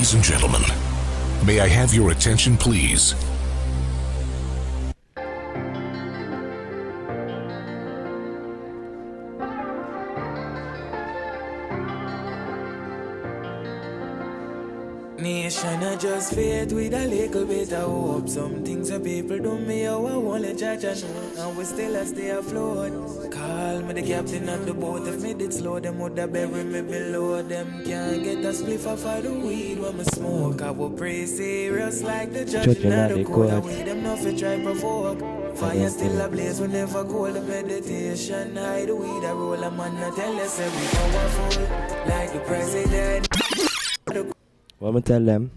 Ladies and gentlemen, may I have your attention, please? Nation I just faith with a little bit of hope. Some things that people do me, how I won't let judge I know. And we still a stay afloat. Call me the captain of the boat. If me did slow, them would have bury me below. Them can't get a spliff off of the weed when me smoke. I will pray serious like the judge in the court. I weed them not for try provoke. Fire still ablaze, we never call the meditation. Hide the weed, I roll a man, I tell us every powerful. Like the president. What I'm gonna tell them,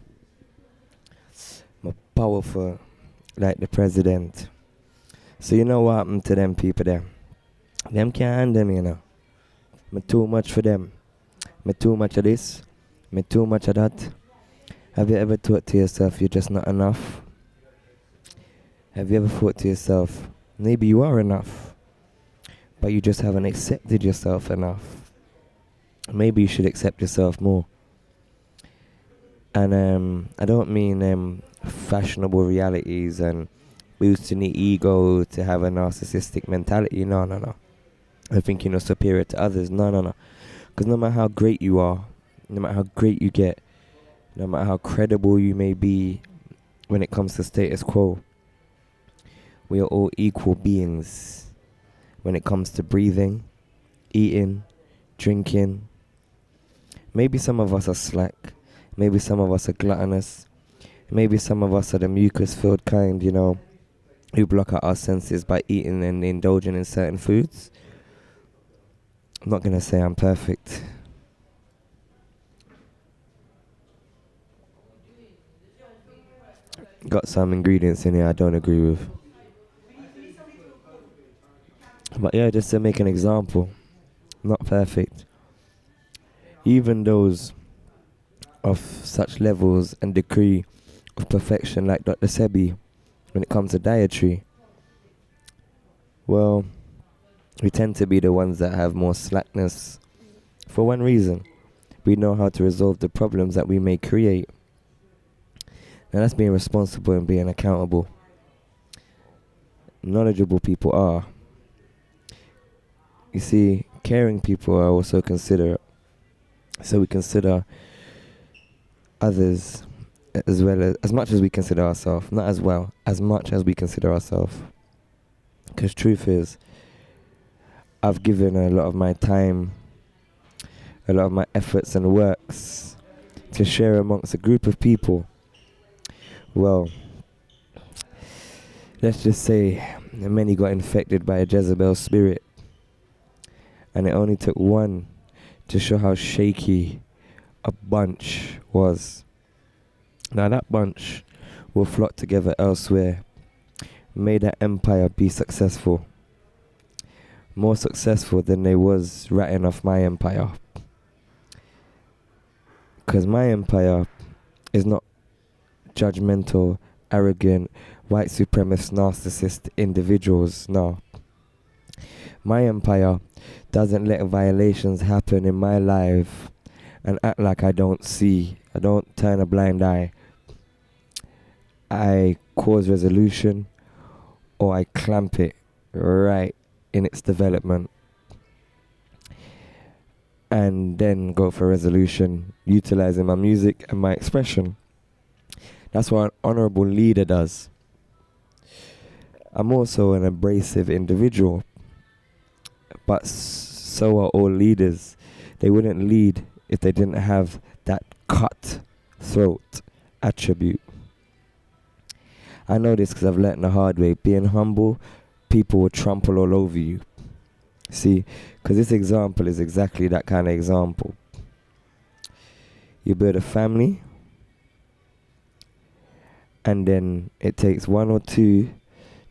I'm powerful like the president. So you know what happened to them people there? Them can't handle me, you know. I'm too much for them. I'm too much of this. I'm too much of that. Have you ever thought to yourself you're just not enough? Have you ever thought to yourself, maybe you are enough, but you just haven't accepted yourself enough? Maybe you should accept yourself more. And I don't mean fashionable realities and boosting the ego to have a narcissistic mentality. No. I think you're superior to others. No. Because no matter how great you are, no matter how great you get, no matter how credible you may be when it comes to status quo, we are all equal beings when it comes to breathing, eating, drinking. Maybe some of us are slack. Maybe some of us are gluttonous. Maybe some of us are the mucus-filled kind, you know, who block out our senses by eating and indulging in certain foods. I'm not going to say I'm perfect. Got some ingredients in here I don't agree with. But yeah, just to make an example, not perfect. Even those of such levels and degree of perfection like Dr. Sebi when it comes to dietary, well, we tend to be the ones that have more slackness for one reason. We know how to resolve the problems that we may create. And that's being responsible and being accountable. Knowledgeable people are. You see, caring people are also considerate. So we consider others as much as we consider ourselves. Not as well, as much as we consider ourselves. Because truth is, I've given a lot of my time, a lot of my efforts and works to share amongst a group of people. Well, let's just say many got infected by a Jezebel spirit. And it only took one to show how shaky a bunch was. Now that bunch will flock together elsewhere. May that empire be successful. More successful than they was ratting off my empire. Because my empire is not judgmental, arrogant, white supremacist, narcissist individuals. No. My empire doesn't let violations happen in my life and act like I don't see. I don't turn a blind eye. I cause resolution or I clamp it right in its development and then go for resolution, utilizing my music and my expression. That's what an honorable leader does. I'm also an abrasive individual, but so are all leaders. They wouldn't lead if they didn't have that cut-throat attribute. I know this because I've learnt the hard way. Being humble, people will trample all over you. See, because this example is exactly that kind of example. You build a family, and then it takes one or two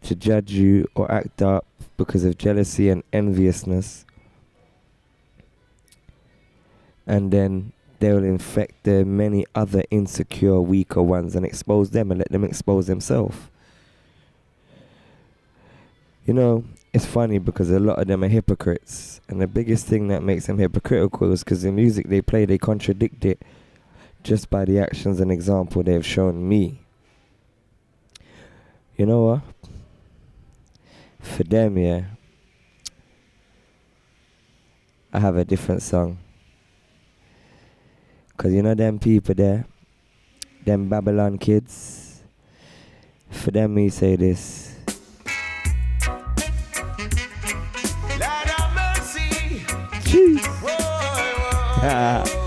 to judge you or act up because of jealousy and enviousness. And then they will infect the many other insecure, weaker ones and expose them and let them expose themselves. You know, it's funny because a lot of them are hypocrites. And the biggest thing that makes them hypocritical is because the music they play, they contradict it just by the actions and example they've shown me. You know what? For them, yeah, I have a different song. Cause you know them people there, them Babylon kids, for them me say this. Lord have mercy. Jeez. Whoa, whoa, whoa,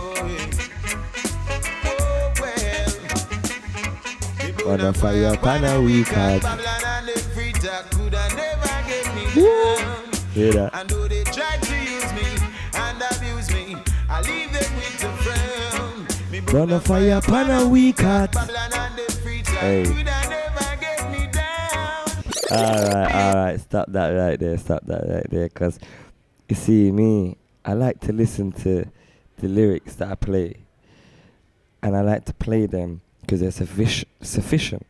On a fire upon a week out. Hear that? And though they tried to use me and abuse me, I leave them with the friend. Run a fire upon a week out. Hey. Alright, stop that right there, cause you see me, I like to listen to the lyrics that I play, and I like to play them because they're sufficient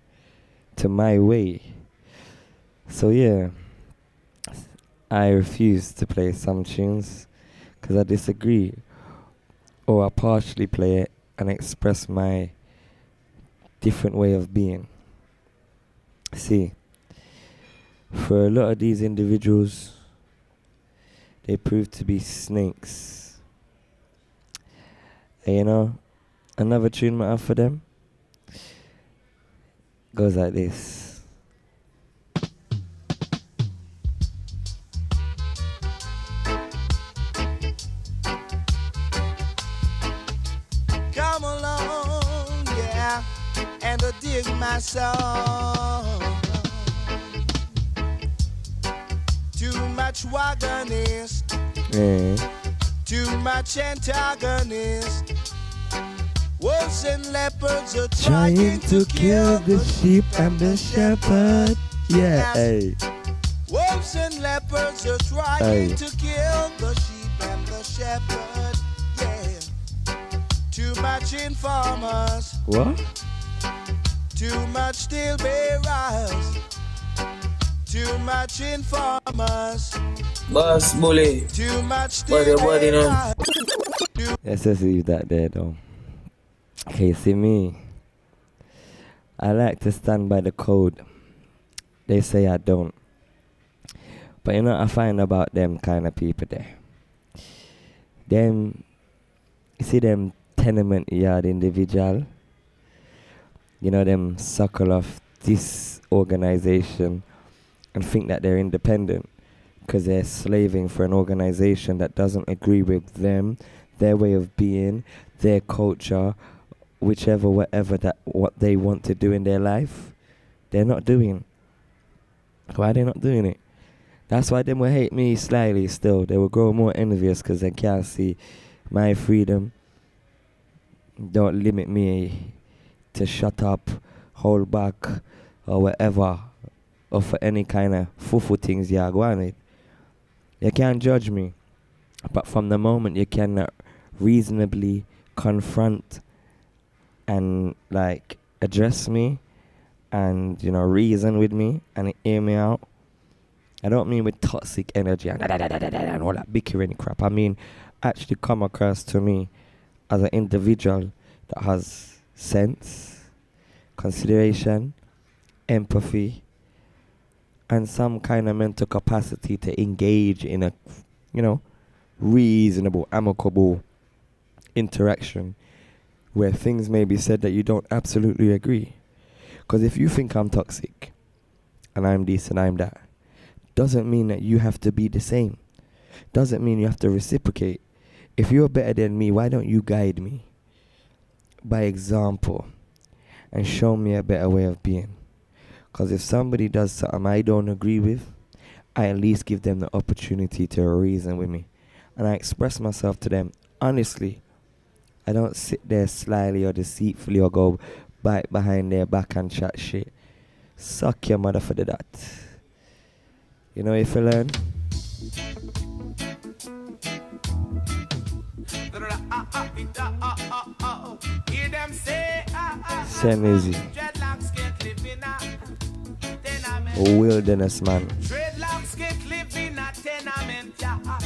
to my way. So yeah, I refuse to play some tunes because I disagree, or I partially play it and express my different way of being. See, for a lot of these individuals, they prove to be snakes. And you know, another tune I have for them goes like this. Come along, yeah, and dig my song. Too much wagonist, too much antagonist. Wolves and leopards are Trying to kill the sheep and the shepherd. Yeah, hey. Wolves and leopards are trying to kill the sheep and the shepherd. Yeah. Too much informers. What? Too much deal bearers. Too much informers. Boss bully. Too much Body, deal body, no. bearers. Let's just leave that there though. Okay, see me, I like to stand by the code. They say I don't. But you know what I find about them kind of people there? Them, you see them tenement yard individual? You know them suckle off this organization and think that they're independent because they're slaving for an organization that doesn't agree with them, their way of being, their culture, whichever, whatever that what they want to do in their life, they're not doing. Why they not doing it? That's why them will hate me slightly still. They will grow more envious because they can't see my freedom. Don't limit me to shut up, hold back, or whatever, or for any kind of fufu things you are going with. You can't judge me. But from the moment you cannot reasonably confront and like address me and, you know, reason with me and hear me out. I don't mean with toxic energy and all that bickering crap. I mean actually come across to me as an individual that has sense, consideration, empathy, and some kind of mental capacity to engage in a, you know, reasonable, amicable interaction where things may be said that you don't absolutely agree. Because if you think I'm toxic and I'm this and I'm that, doesn't mean that you have to be the same. Doesn't mean you have to reciprocate. If you're better than me, why don't you guide me by example and show me a better way of being? Because if somebody does something I don't agree with, I at least give them the opportunity to reason with me. And I express myself to them honestly. I don't sit there slyly or deceitfully or go bite behind their back and chat shit. Suck your mother for that. You know if you learn? Same easy. A wilderness man.